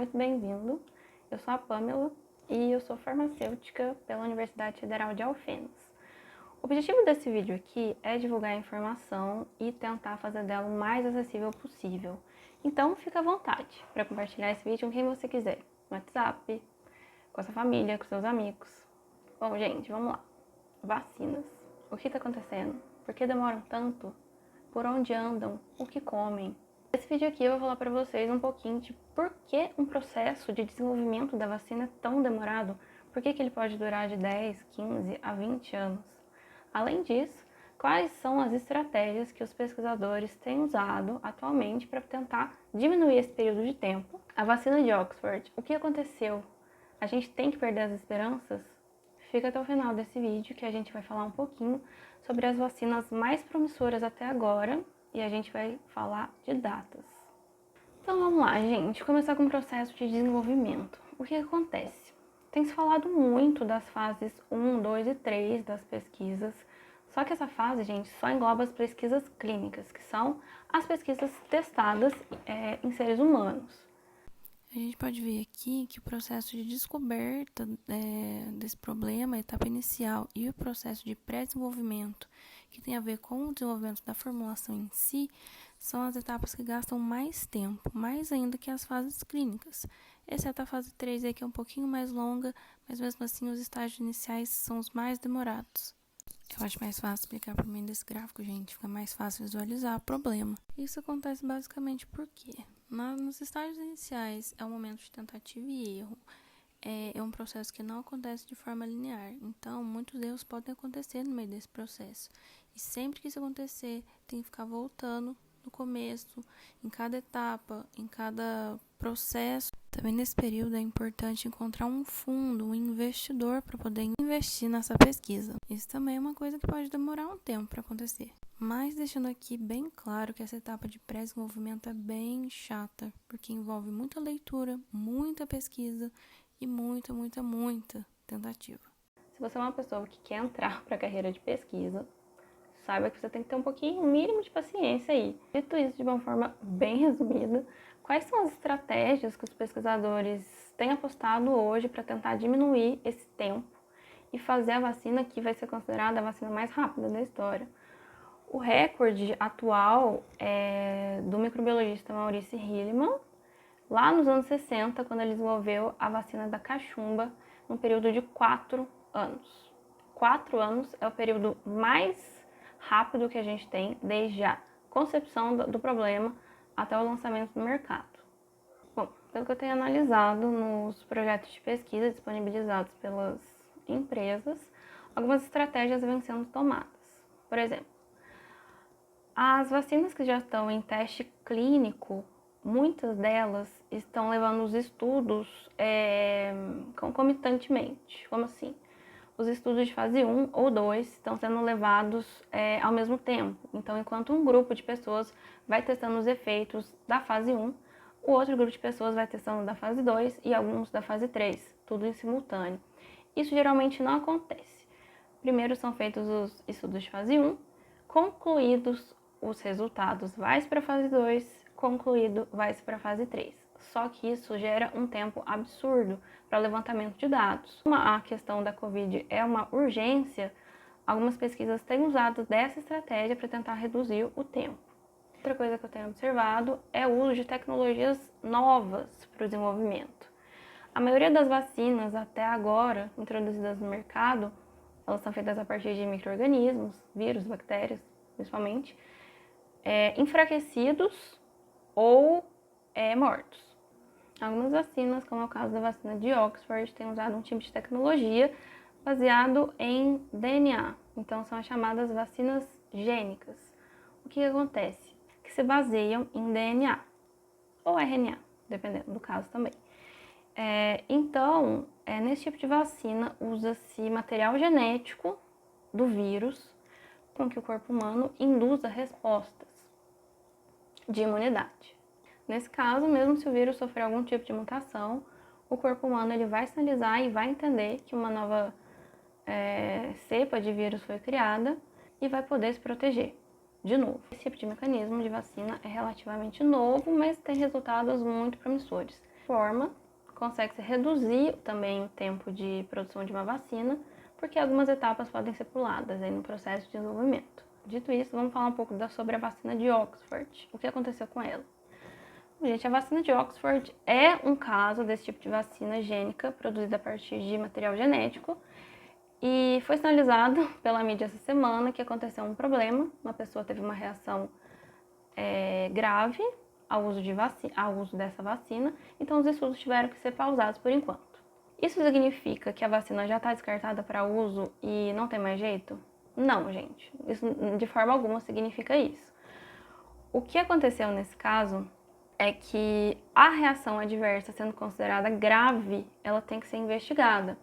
muito bem-vindo. Eu sou a Pamela e eu sou farmacêutica pela Universidade Federal de Alfenas. O objetivo desse vídeo aqui é divulgar a informação e tentar fazer dela o mais acessível possível. Então, fica à vontade para compartilhar esse vídeo com quem você quiser, no WhatsApp, com a sua família, com seus amigos. Bom, gente, vamos lá. Vacinas. O que está acontecendo? Por que demoram tanto? Por onde andam? O que comem? Nesse vídeo aqui eu vou falar para vocês um pouquinho de por que um processo de desenvolvimento da vacina é tão demorado, por que ele pode durar de 10, 15 a 20 anos. Além disso, quais são as estratégias que os pesquisadores têm usado atualmente para tentar diminuir esse período de tempo. A vacina de Oxford, o que aconteceu? A gente tem que perder as esperanças? Fica até o final desse vídeo que a gente vai falar um pouquinho sobre as vacinas mais promissoras até agora e a gente vai falar de datas. Então vamos lá, gente, começar com o processo de desenvolvimento. O que acontece? Tem se falado muito das fases 1, 2 e 3 das pesquisas, só que essa fase, gente, só engloba as pesquisas clínicas, que são as pesquisas testadas em seres humanos. A gente pode ver aqui que o processo de descoberta desse problema, a etapa inicial, e o processo de pré-desenvolvimento, que tem a ver com o desenvolvimento da formulação em si, são as etapas que gastam mais tempo, mais ainda que as fases clínicas. Exceto a fase 3 aí, que é um pouquinho mais longa, mas mesmo assim os estágios iniciais são os mais demorados. Eu acho mais fácil explicar por meio desse gráfico, gente. Fica mais fácil visualizar o problema. Isso acontece basicamente porque nos estágios iniciais é um momento de tentativa e erro. É um processo que não acontece de forma linear. Então, muitos erros podem acontecer no meio desse processo. E sempre que isso acontecer, tem que ficar voltando no começo, em cada etapa, em cada processo. Também nesse período é importante encontrar um fundo, um investidor para poder investir nessa pesquisa. Isso também é uma coisa que pode demorar um tempo para acontecer. Mas deixando aqui bem claro que essa etapa de pré-desenvolvimento é bem chata, porque envolve muita leitura, muita pesquisa e muita tentativa. Se você é uma pessoa que quer entrar para a carreira de pesquisa, saiba que você tem que ter um mínimo de paciência aí. Dito isso de uma forma bem resumida, quais são as estratégias que os pesquisadores têm apostado hoje para tentar diminuir esse tempo e fazer a vacina que vai ser considerada a vacina mais rápida da história? O recorde atual é do microbiologista Maurice Hilleman, lá nos anos 60, quando ele desenvolveu a vacina da cachumba, num período de 4 anos. 4 anos é o período mais rápido que a gente tem, desde a concepção do problema até o lançamento no mercado. Bom, pelo que eu tenho analisado nos projetos de pesquisa disponibilizados pelas empresas, algumas estratégias vêm sendo tomadas. Por exemplo, as vacinas que já estão em teste clínico, muitas delas estão levando os estudos concomitantemente. Como assim? Os estudos de fase 1 ou 2 estão sendo levados ao mesmo tempo. Então, enquanto um grupo de pessoas vai testando os efeitos da fase 1, o outro grupo de pessoas vai testando da fase 2 e alguns da fase 3, tudo em simultâneo. Isso geralmente não acontece. Primeiro são feitos os estudos de fase 1, concluídos os resultados, vai para a fase 2, concluído, vai para a fase 3. Só que isso gera um tempo absurdo para levantamento de dados. Como a questão da Covid é uma urgência, algumas pesquisas têm usado dessa estratégia para tentar reduzir o tempo. Outra coisa que eu tenho observado é o uso de tecnologias novas para o desenvolvimento. A maioria das vacinas até agora introduzidas no mercado, elas são feitas a partir de micro-organismos, vírus, bactérias, principalmente, enfraquecidos ou mortos. Algumas vacinas, como é o caso da vacina de Oxford, têm usado um tipo de tecnologia baseado em DNA. Então, são as chamadas vacinas gênicas. O que acontece? Que se baseiam em DNA ou RNA, dependendo do caso também. Então, nesse tipo de vacina, usa-se material genético do vírus com que o corpo humano induza respostas de imunidade. Nesse caso, mesmo se o vírus sofrer algum tipo de mutação, o corpo humano ele vai sinalizar e vai entender que uma nova cepa de vírus foi criada e vai poder se proteger de novo. Esse tipo de mecanismo de vacina é relativamente novo, mas tem resultados muito promissores. forma, consegue-se reduzir também o tempo de produção de uma vacina, porque algumas etapas podem ser puladas aí no processo de desenvolvimento. Dito isso, vamos falar um pouco sobre a vacina de Oxford. O que aconteceu com ela? Gente, a vacina de Oxford é um caso desse tipo de vacina gênica produzida a partir de material genético, e foi sinalizado pela mídia essa semana que aconteceu um problema. Uma pessoa teve uma reação grave ao uso dessa vacina, então os estudos tiveram que ser pausados por enquanto. Isso significa que a vacina já está descartada para uso e não tem mais jeito? Não, gente. Isso de forma alguma significa isso. O que aconteceu nesse caso é que a reação adversa, sendo considerada grave, ela tem que ser investigada.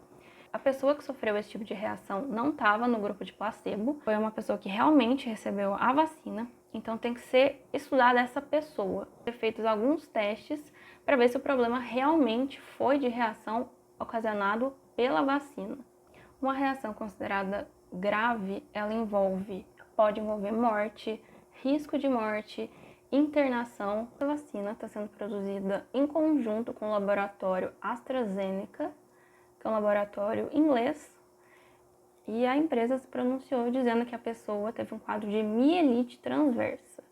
A pessoa que sofreu esse tipo de reação não estava no grupo de placebo, foi uma pessoa que realmente recebeu a vacina, então tem que ser estudada essa pessoa. Ser feitos alguns testes para ver se o problema realmente foi de reação ocasionado pela vacina. Uma reação considerada grave, ela pode envolver morte, risco de morte, internação. A vacina está sendo produzida em conjunto com o laboratório AstraZeneca, que é um laboratório inglês, e a empresa se pronunciou dizendo que a pessoa teve um quadro de mielite transversa.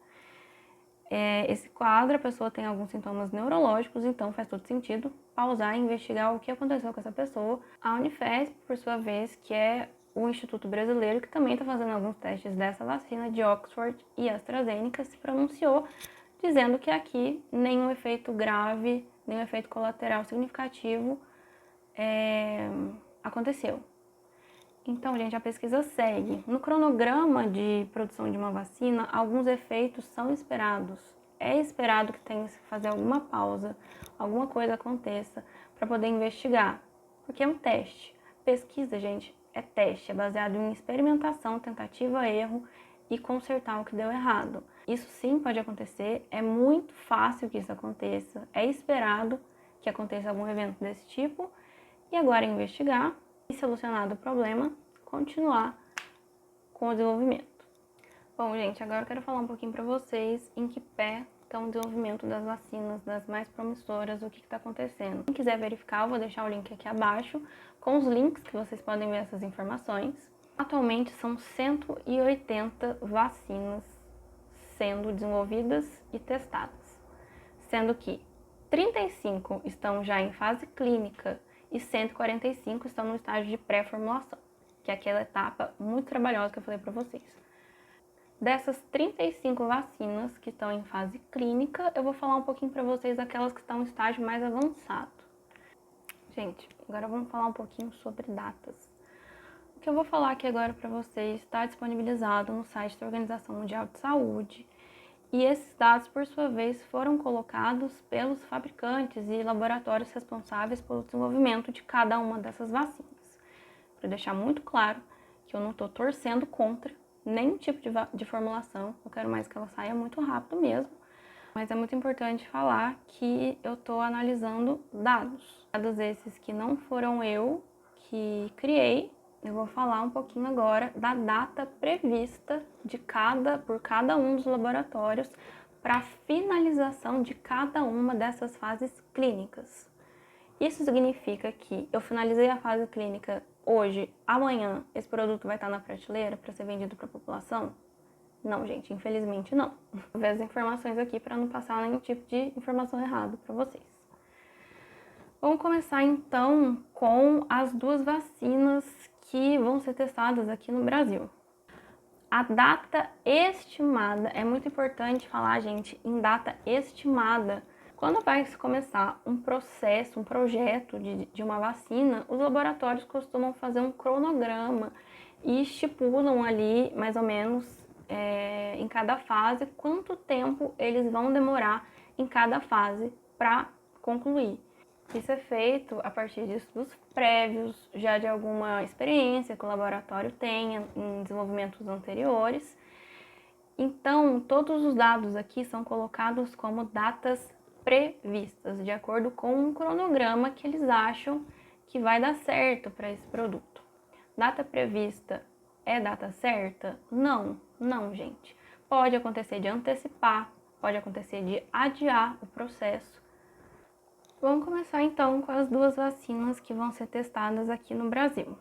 Esse quadro, a pessoa tem alguns sintomas neurológicos, então faz todo sentido pausar e investigar o que aconteceu com essa pessoa. A Unifesp, por sua vez, que é o Instituto Brasileiro, que também está fazendo alguns testes dessa vacina de Oxford e AstraZeneca, se pronunciou dizendo que aqui nenhum efeito grave, nenhum efeito colateral significativo aconteceu. Então, gente, a pesquisa segue. No cronograma de produção de uma vacina, alguns efeitos são esperados. É esperado que tenha que fazer alguma pausa, alguma coisa aconteça para poder investigar, porque é um teste. Pesquisa, gente, é teste, é baseado em experimentação, tentativa, erro e consertar o que deu errado. Isso sim pode acontecer, é muito fácil que isso aconteça, é esperado que aconteça algum evento desse tipo, e agora investigar e, solucionado o problema, continuar com o desenvolvimento. Bom, gente, agora eu quero falar um pouquinho para vocês em que pé está o desenvolvimento das vacinas, das mais promissoras, o que está acontecendo. Quem quiser verificar, eu vou deixar o link aqui abaixo com os links que vocês podem ver essas informações. Atualmente são 180 vacinas sendo desenvolvidas e testadas, sendo que 35 estão já em fase clínica e 145 estão no estágio de pré-formulação, que é aquela etapa muito trabalhosa que eu falei para vocês. Dessas 35 vacinas que estão em fase clínica, eu vou falar um pouquinho para vocês daquelas que estão em estágio mais avançado. Gente, agora vamos falar um pouquinho sobre datas. O que eu vou falar aqui agora para vocês está disponibilizado no site da Organização Mundial de Saúde, e esses dados, por sua vez, foram colocados pelos fabricantes e laboratórios responsáveis pelo desenvolvimento de cada uma dessas vacinas. Para deixar muito claro que eu não estou torcendo contra nenhum tipo de formulação, eu quero mais que ela saia muito rápido mesmo, mas é muito importante falar que eu estou analisando dados. Dados esses que não foram eu que criei. Eu vou falar um pouquinho agora da data prevista por cada um dos laboratórios para a finalização de cada uma dessas fases clínicas. Isso significa que eu finalizei a fase clínica hoje, amanhã esse produto vai estar na prateleira para ser vendido para a população? Não, gente, infelizmente não. Vou ver as informações aqui para não passar nenhum tipo de informação errada para vocês. Vamos começar então com as duas vacinas que vão ser testadas aqui no Brasil. A data estimada, é muito importante falar, gente, em data estimada. Quando vai começar um processo, um projeto de uma vacina, os laboratórios costumam fazer um cronograma e estipulam ali, mais ou menos, em cada fase, quanto tempo eles vão demorar em cada fase para concluir. Isso é feito a partir de estudos prévios, já de alguma experiência que o laboratório tenha em desenvolvimentos anteriores. Então, todos os dados aqui são colocados como datas previstas, de acordo com um cronograma que eles acham que vai dar certo para esse produto. Data prevista é data certa? Não, não, gente. Pode acontecer de antecipar, pode acontecer de adiar o processo. Vamos começar então com as duas vacinas que vão ser testadas aqui no Brasil.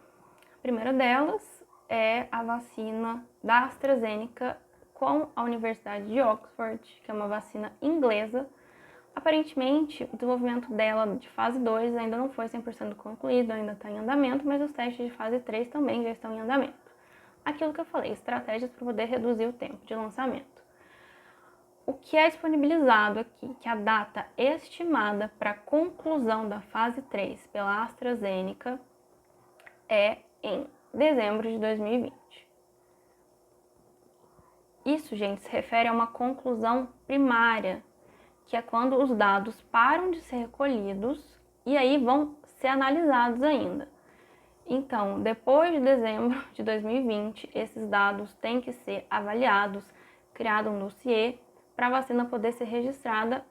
A primeira delas é a vacina da AstraZeneca com a Universidade de Oxford, que é uma vacina inglesa. Aparentemente, o desenvolvimento dela de fase 2 ainda não foi 100% concluído, ainda está em andamento, mas os testes de fase 3 também já estão em andamento. Aquilo que eu falei, estratégias para poder reduzir o tempo de lançamento. O que é disponibilizado aqui, que a data estimada para a conclusão da fase 3 pela AstraZeneca é em dezembro de 2020. Isso, gente, se refere a uma conclusão primária, que é quando os dados param de ser recolhidos e aí vão ser analisados ainda. Então, depois de dezembro de 2020, esses dados têm que ser avaliados, criado um dossiê para a vacina poder ser registrada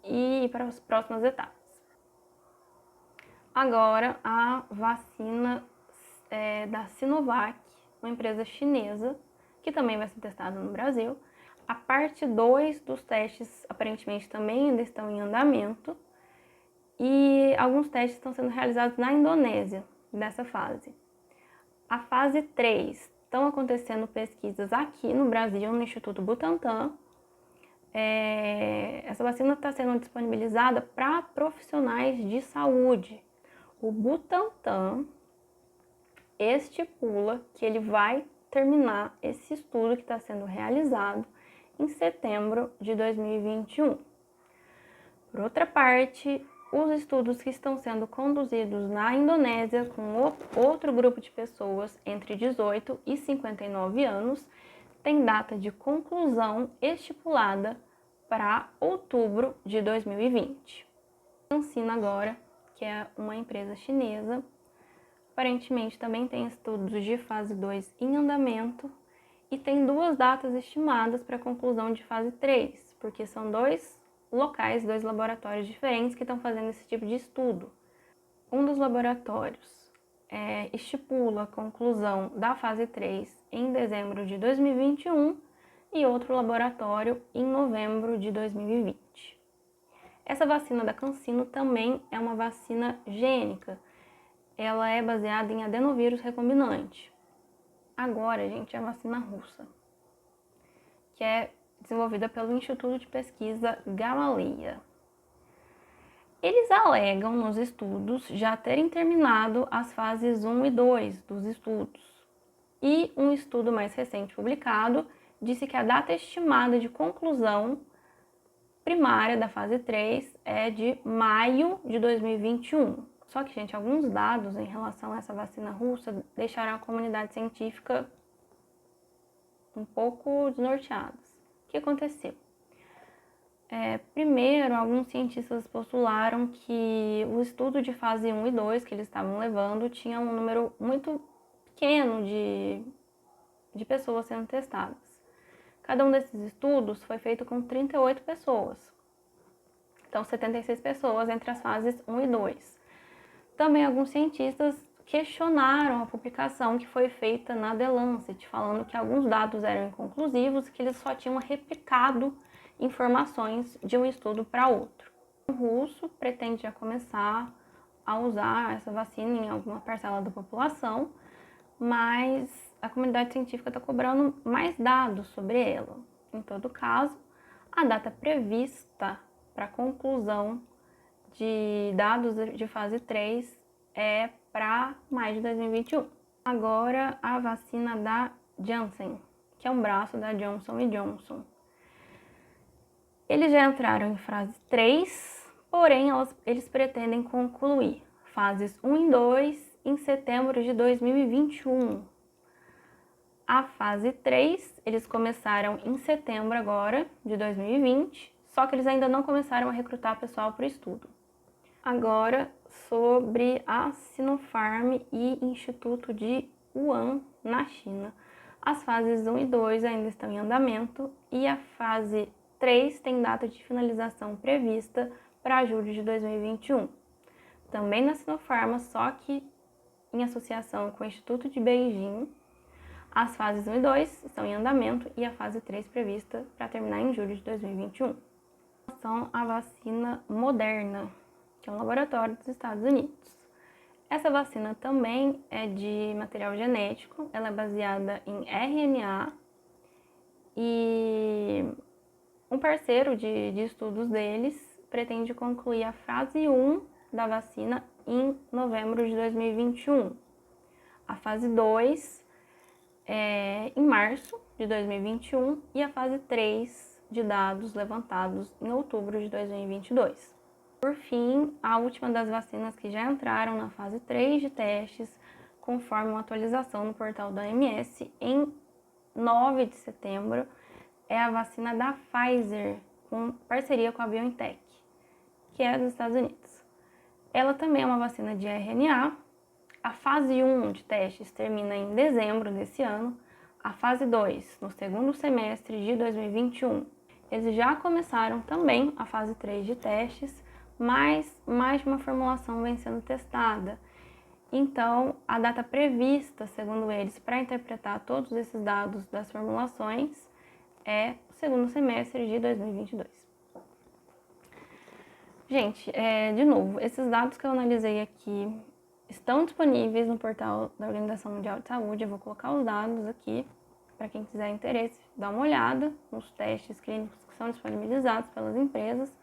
e ir para as próximas etapas. Agora, a vacina da Sinovac, uma empresa chinesa, que também vai ser testada no Brasil. A parte 2 dos testes, aparentemente, também ainda estão em andamento. E alguns testes estão sendo realizados na Indonésia, dessa fase. A fase 3, estão acontecendo pesquisas aqui no Brasil, no Instituto Butantan. Essa vacina está sendo disponibilizada para profissionais de saúde. O Butantan estipula que ele vai terminar esse estudo que está sendo realizado em setembro de 2021. Por outra parte, os estudos que estão sendo conduzidos na Indonésia com outro grupo de pessoas entre 18 e 59 anos tem data de conclusão estipulada para outubro de 2020. A CanSino agora, que é uma empresa chinesa, aparentemente também tem estudos de fase 2 em andamento e tem duas datas estimadas para a conclusão de fase 3, porque são dois laboratórios diferentes que estão fazendo esse tipo de estudo. Um dos laboratórios estipula a conclusão da fase 3 em dezembro de 2021 e outro laboratório em novembro de 2020. Essa vacina da CanSino também é uma vacina gênica. Ela é baseada em adenovírus recombinante. Agora, gente, é a vacina russa, que é desenvolvida pelo Instituto de Pesquisa Gamaleya. Eles alegam nos estudos já terem terminado as fases 1 e 2 dos estudos. E um estudo mais recente publicado disse que a data estimada de conclusão primária da fase 3 é de maio de 2021. Só que, gente, alguns dados em relação a essa vacina russa deixaram a comunidade científica um pouco desnorteadas. O que aconteceu? Primeiro, alguns cientistas postularam que o estudo de fase 1 e 2 que eles estavam levando tinha um número muito pequeno de pessoas sendo testadas. Cada um desses estudos foi feito com 38 pessoas. Então, 76 pessoas entre as fases 1 e 2. Também alguns cientistas questionaram a publicação que foi feita na The Lancet, falando que alguns dados eram inconclusivos e que eles só tinham replicado informações de um estudo para outro. O russo pretende já começar a usar essa vacina em alguma parcela da população, mas a comunidade científica está cobrando mais dados sobre ela. Em todo caso, a data prevista para a conclusão de dados de fase 3 é para maio de 2021. Agora, a vacina da Janssen, que é um braço da Johnson & Johnson. Eles já entraram em fase 3, porém eles pretendem concluir fases 1 e 2 em setembro de 2021. A fase 3, eles começaram em setembro agora, de 2020, só que eles ainda não começaram a recrutar pessoal para o estudo. Agora, sobre a Sinopharm e Instituto de Wuhan, na China. As fases 1 e 2 ainda estão em andamento e a fase 3 tem data de finalização prevista para julho de 2021. Também na Sinopharm, só que em associação com o Instituto de Beijing, as fases 1 e 2 estão em andamento e a fase 3 prevista para terminar em julho de 2021. Em relação à vacina Moderna, que é um laboratório dos Estados Unidos. Essa vacina também é de material genético, ela é baseada em RNA e um parceiro de estudos deles pretende concluir a fase 1 da vacina em novembro de 2021. A fase 2 é em março de 2021 e a fase 3 de dados levantados em outubro de 2022. Por fim, a última das vacinas que já entraram na fase 3 de testes, conforme uma atualização no portal da OMS, em 9 de setembro, é a vacina da Pfizer, com parceria com a BioNTech, que é dos Estados Unidos. Ela também é uma vacina de RNA. A fase 1 de testes termina em dezembro desse ano, a fase 2 no segundo semestre de 2021. Eles já começaram também a fase 3 de testes, mas mais de uma formulação vem sendo testada. Então, a data prevista, segundo eles, para interpretar todos esses dados das formulações é o segundo semestre de 2022. Gente, de novo, esses dados que eu analisei aqui estão disponíveis no portal da Organização Mundial de Saúde. Eu vou colocar os dados aqui para quem tiver interesse, dar uma olhada nos testes clínicos que são disponibilizados pelas empresas.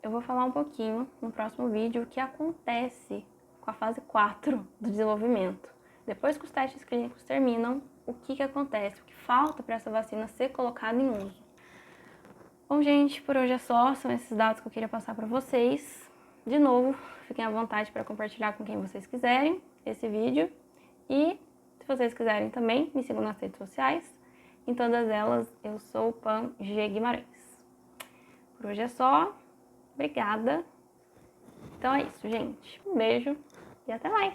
Eu vou falar um pouquinho no próximo vídeo o que acontece com a fase 4 do desenvolvimento. Depois que os testes clínicos terminam, o que acontece, o que falta para essa vacina ser colocada em uso. Bom, gente, por hoje é só. São esses dados que eu queria passar para vocês. De novo, fiquem à vontade para compartilhar com quem vocês quiserem esse vídeo. E, se vocês quiserem também, me sigam nas redes sociais. Em todas elas, eu sou Pan G. Guimarães. Por hoje é só. Obrigada. Então é isso, gente. Um beijo e até mais!